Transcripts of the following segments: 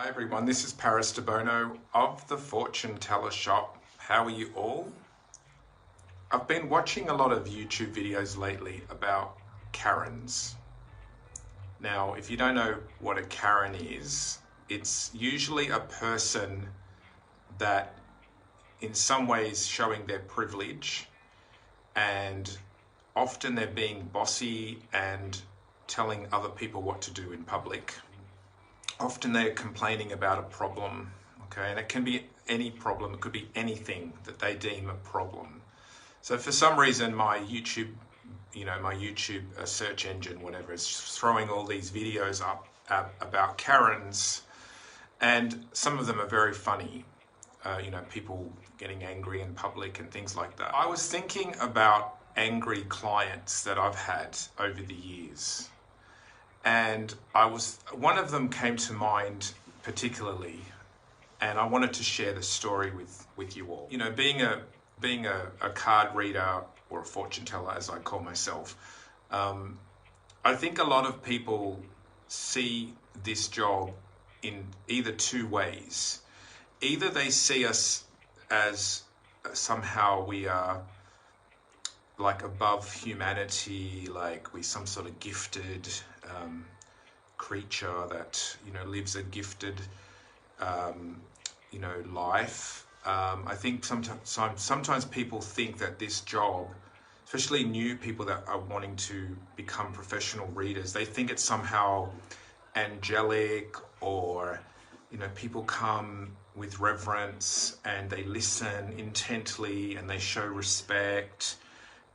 Hi everyone, this is Debono of the Fortune Teller Shop. How are you all? I've been watching a lot of YouTube videos lately about Karens. Now, if you don't know what a Karen is, it's usually a person that in some ways showing their privilege, and often they're being bossy and telling other people what to do in public. Often they're complaining about a problem, okay? And it can be any problem, it could be anything that they deem a problem. So for some reason, my YouTube search engine, whatever, is throwing all these videos up about Karens, and some of them are very funny. People getting angry in public and things like that. I was thinking about angry clients that I've had over the years. And one of them came to mind particularly, and I wanted to share the story with you all. You know, being a card reader or a fortune teller, as I call myself, I think a lot of people see this job in either two ways. Either they see us as somehow we are like above humanity, like we some sort of gifted creature that lives a gifted life. I think sometimes people think that this job, especially new people that are wanting to become professional readers, they think it's somehow angelic, or people come with reverence and they listen intently and they show respect,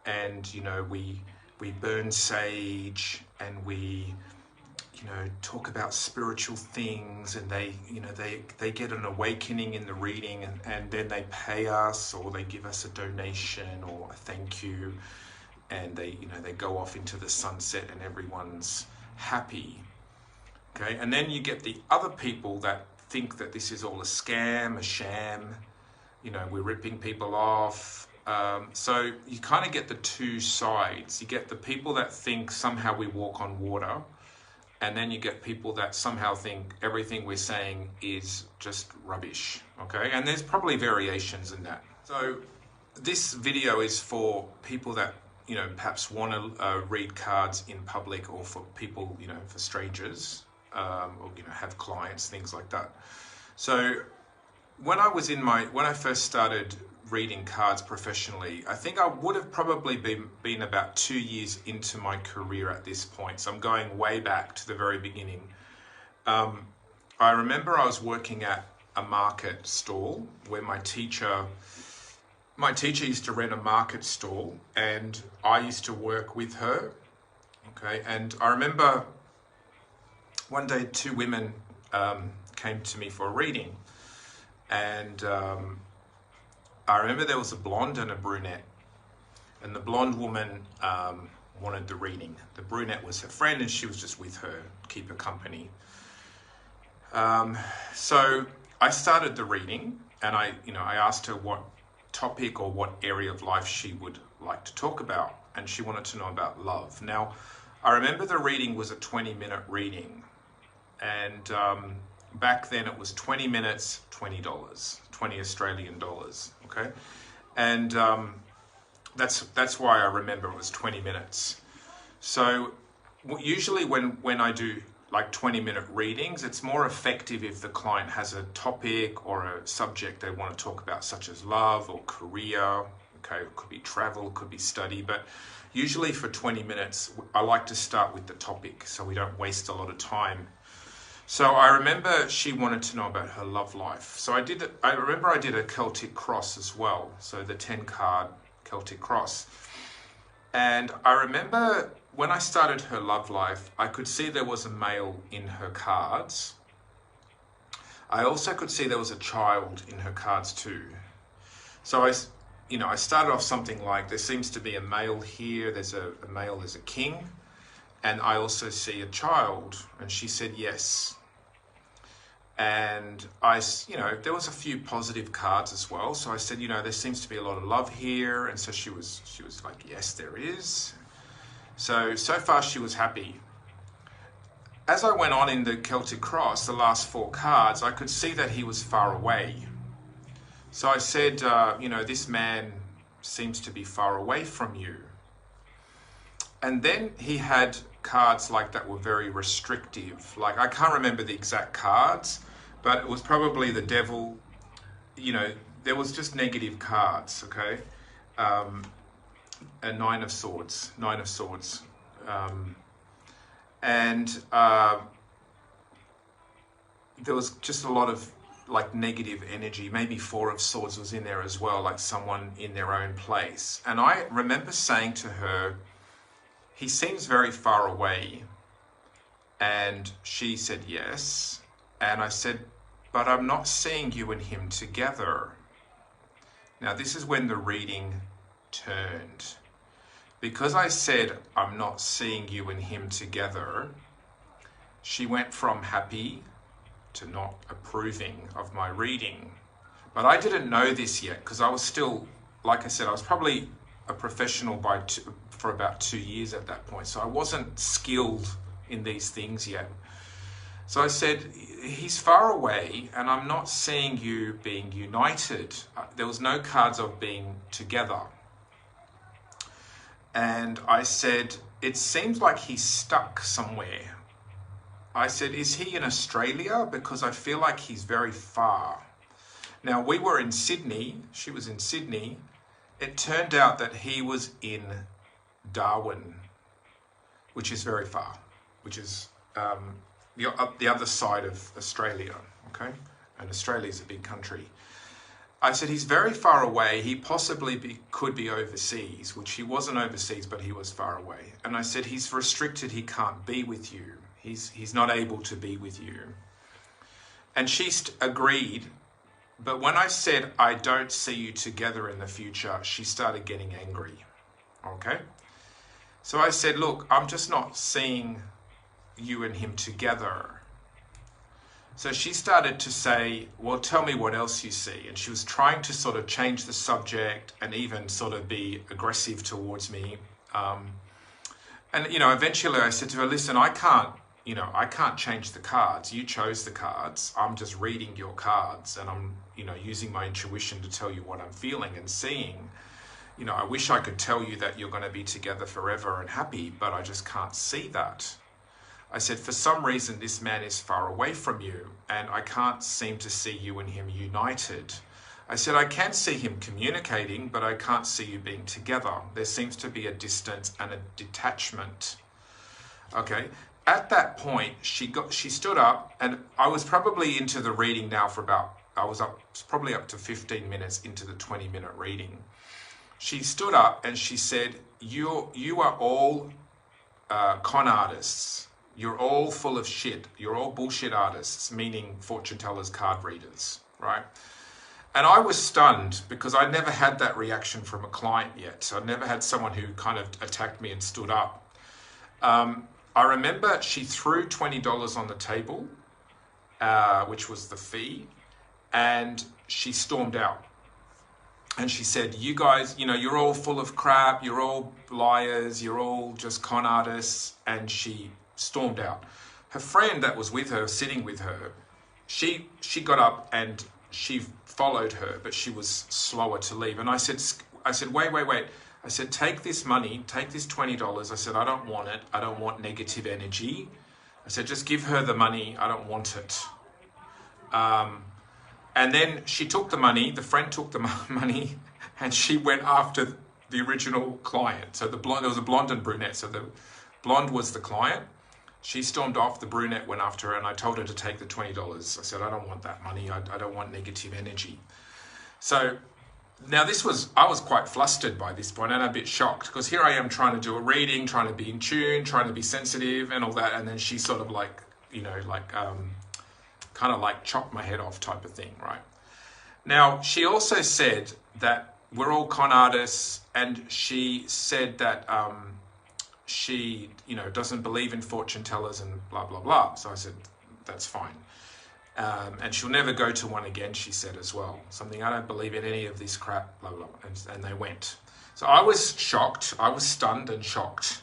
and we burn sage and we talk about spiritual things, and they get an awakening in the reading, and then they pay us, or they give us a donation or a thank you, and they go off into the sunset and everyone's happy. Okay, and then you get the other people that think that this is all a scam, a sham, we're ripping people off. So you kind of get the two sides. You get the people that think somehow we walk on water, and then you get people that somehow think everything we're saying is just rubbish, okay? And there's probably variations in that. So this video is for people that, perhaps want to read cards in public, or for people, for strangers, or, have clients, things like that. So when I first started reading cards professionally, I think I would have probably been about 2 years into my career at this point. So I'm going way back to the very beginning. I remember I was working at a market stall where my teacher used to rent a market stall, and I used to work with her. Okay, and I remember one day 2 women came to me for a reading, and I remember there was a blonde and a brunette, and the blonde woman wanted the reading. The brunette was her friend, and she was just with her, keep her company. So I started the reading, and I asked her what topic or what area of life she would like to talk about, and she wanted to know about love. Now, I remember the reading was a 20-minute reading, and back then it was 20 minutes, $20, 20 Australian dollars, okay? And that's why I remember it was 20 minutes. So usually when I do like 20-minute readings, it's more effective if the client has a topic or a subject they want to talk about, such as love or career, okay? It could be travel, it could be study, but usually for 20 minutes, I like to start with the topic so we don't waste a lot of time. So I remember she wanted to know about her love life. So I remember I did a Celtic cross as well. So the 10-card Celtic cross. And I remember when I started her love life, I could see there was a male in her cards. I also could see there was a child in her cards too. So I started off something like, there seems to be a male here, there's a male, there's a king. And I also see a child. And she said yes. And there was a few positive cards as well. So I said, there seems to be a lot of love here. And so she was like, yes, there is. So far she was happy. as I went on in the Celtic Cross, the last 4 cards, I could see that he was far away. So I said, this man seems to be far away from you. And then he had cards like that were very restrictive. Like, I can't remember the exact cards, but it was probably the devil. There was just negative cards, okay? A 9 of Swords. There was just a lot of like negative energy. Maybe 4 of Swords was in there as well, like someone in their own place. And I remember saying to her, he seems very far away. And she said yes. And I said, but I'm not seeing you and him together. Now this is when the reading turned. Because I said, I'm not seeing you and him together, she went from happy to not approving of my reading. But I didn't know this yet, because I was still, like I said, I was probably a professional for about 2 years at that point. So I wasn't skilled in these things yet. So I said, he's far away and I'm not seeing you being united. There was no cards of being together. And I said, it seems like he's stuck somewhere. I said, is he in Australia? Because I feel like he's very far. Now, we were in Sydney. She was in Sydney. It turned out that he was in Darwin, which is very far, which is the other side of Australia, okay? And Australia is a big country. I said, he's very far away. He possibly could be overseas, which he wasn't overseas, but he was far away. And I said, he's restricted. He can't be with you. He's not able to be with you. And she agreed. But when I said, I don't see you together in the future, she started getting angry. Okay? So I said, look, I'm just not seeing you and him together. So she started to say, well, tell me what else you see. And she was trying to sort of change the subject and even sort of be aggressive towards me. And eventually I said to her, listen, I can't change the cards. You chose the cards. I'm just reading your cards and I'm, using my intuition to tell you what I'm feeling and seeing. I wish I could tell you that you're going to be together forever and happy, but I just can't see that. I said, for some reason, this man is far away from you and I can't seem to see you and him united. I said, I can see him communicating, but I can't see you being together. There seems to be a distance and a detachment. Okay. At that point, she stood up, and I was probably into the reading now for probably up to 15 minutes into the 20-minute reading. She stood up and she said, you are all con artists. You're all full of shit. You're all bullshit artists, meaning fortune tellers, card readers, right? And I was stunned because I'd never had that reaction from a client yet. So I'd never had someone who kind of attacked me and stood up. I remember she threw $20 on the table, which was the fee, and she stormed out. And she said, you guys, you're all full of crap. You're all liars. You're all just con artists. And she stormed out. Her friend that was with her, sitting with her, she got up and she followed her, but she was slower to leave. And I said, wait. I said, take this money, take this $20. I said, I don't want it. I don't want negative energy. I said, just give her the money. I don't want it. And then she took the money, the friend took the money, and she went after the original client. So there was a blonde and brunette. So the blonde was the client. She stormed off, the brunette went after her, and I told her to take the $20. I said, I don't want that money. I don't want negative energy. So now I was quite flustered by this point and a bit shocked, because here I am trying to do a reading, trying to be in tune, trying to be sensitive and all that. And then she sort of kind of like chopped my head off type of thing, right? Now, she also said that we're all con artists, and she said that she, doesn't believe in fortune tellers and blah, blah, blah. So I said, that's fine. And she'll never go to one again, she said as well. Something, I don't believe in any of this crap, blah, blah, blah. And they went. So I was shocked. I was stunned and shocked.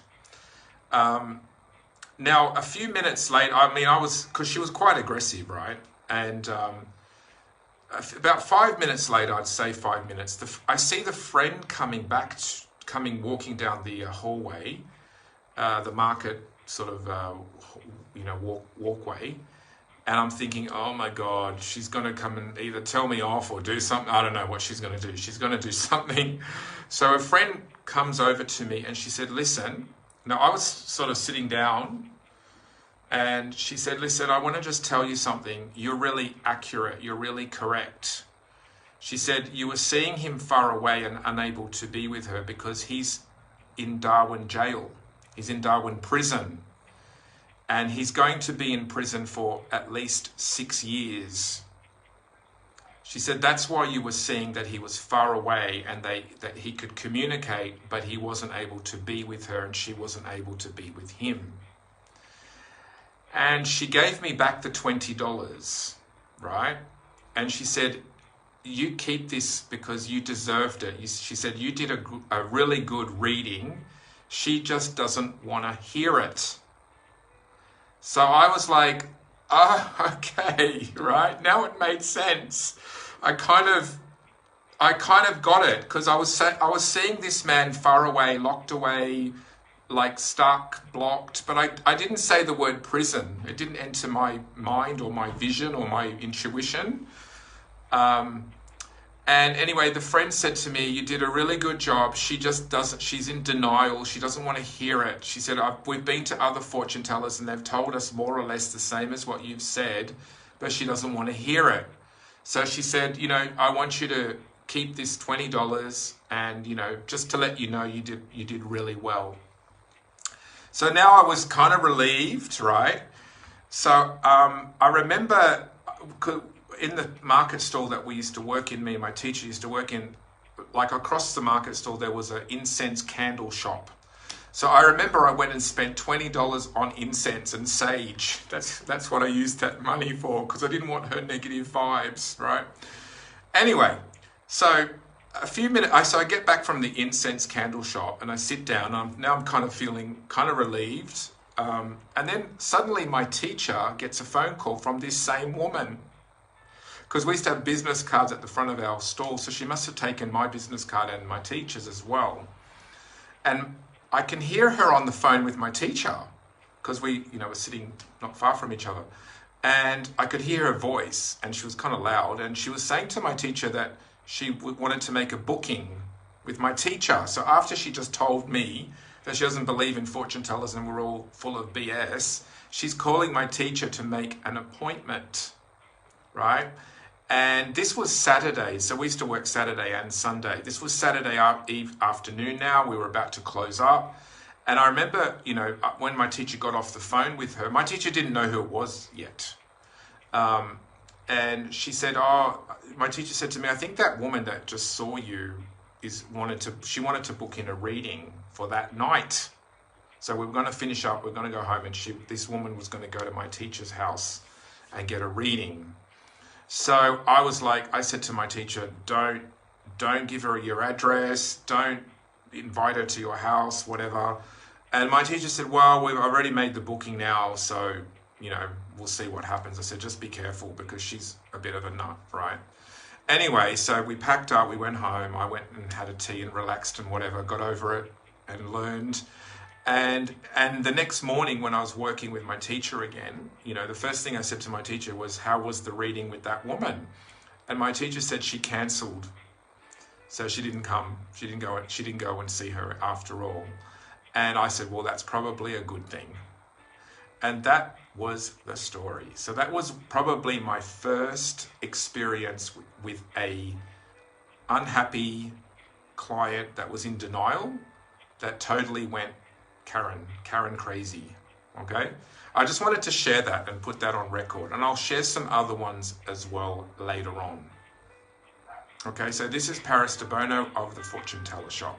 now a few minutes later, I mean, because she was quite aggressive, right? And about 5 minutes later, I'd say 5 minutes, I see the friend walking down the hallway, the market sort of, walkway. And I'm thinking, oh my God, she's going to come and either tell me off or do something. I don't know what she's going to do. She's going to do something. So a friend comes over to me and she said, listen, now I was sort of sitting down and she said, listen, I want to just tell you something. You're really accurate. You're really correct. She said, you were seeing him far away and unable to be with her because he's in Darwin jail. He's in Darwin prison. And he's going to be in prison for at least 6 years. She said, that's why you were seeing that he was far away and that he could communicate, but he wasn't able to be with her and she wasn't able to be with him. And she gave me back the $20, right? And she said, you keep this because you deserved it. She said, you did a really good reading. She just doesn't want to hear it. So I was like, oh, okay, right? Now it made sense. I kind of got it because I was seeing this man far away, locked away, like stuck, blocked, but I didn't say the word prison. It didn't enter my mind or my vision or my intuition. And anyway, the friend said to me, you did a really good job. She just doesn't, she's in denial. She doesn't want to hear it. She said, we've been to other fortune tellers and they've told us more or less the same as what you've said, but she doesn't want to hear it. So she said, I want you to keep this $20 and, just to let you know, you did really well. So now I was kind of relieved, right? So I remember in the market stall that we used to work in, me and my teacher used to work in, like across the market stall, there was an incense candle shop. So I remember I went and spent $20 on incense and sage. That's what I used that money for because I didn't want her negative vibes, right? Anyway, so a few minutes, so I get back from the incense candle shop and I sit down. Now I'm kind of feeling kind of relieved. And then suddenly my teacher gets a phone call from this same woman. Because we used to have business cards at the front of our stall, so she must have taken my business card and my teacher's as well. And I can hear her on the phone with my teacher, because we, were sitting not far from each other. And I could hear her voice, and she was kind of loud, and she was saying to my teacher that she wanted to make a booking with my teacher. So after she just told me that she doesn't believe in fortune tellers and we're all full of BS, she's calling my teacher to make an appointment, right? And this was Saturday, so we used to work Saturday and Sunday. This was Saturday afternoon now, we were about to close up. And I remember, when my teacher got off the phone with her, my teacher didn't know who it was yet. And she said, my teacher said to me, I think that woman that just saw you wanted to book in a reading for that night. So we were going to finish up, we're going to go home, and this woman was going to go to my teacher's house and get a reading. So I said to my teacher, don't give her your address, don't invite her to your house, whatever. And my teacher said, well, we've already made the booking now, so, we'll see what happens. I said, just be careful because she's a bit of a nut, right? Anyway, so we packed up, we went home, I went and had a tea and relaxed and whatever, got over it and learned. And the next morning when I was working with my teacher again, the first thing I said to my teacher was, how was the reading with that woman? And my teacher said she cancelled. So she didn't come. She didn't go and see her after all. And I said, well, that's probably a good thing. And that was the story. So that was probably my first experience with a unhappy client that was in denial, that totally went Karen crazy, okay? I just wanted to share that and put that on record, and I'll share some other ones as well later on. Okay, so this is Paris Debono of the Fortune Teller Shop.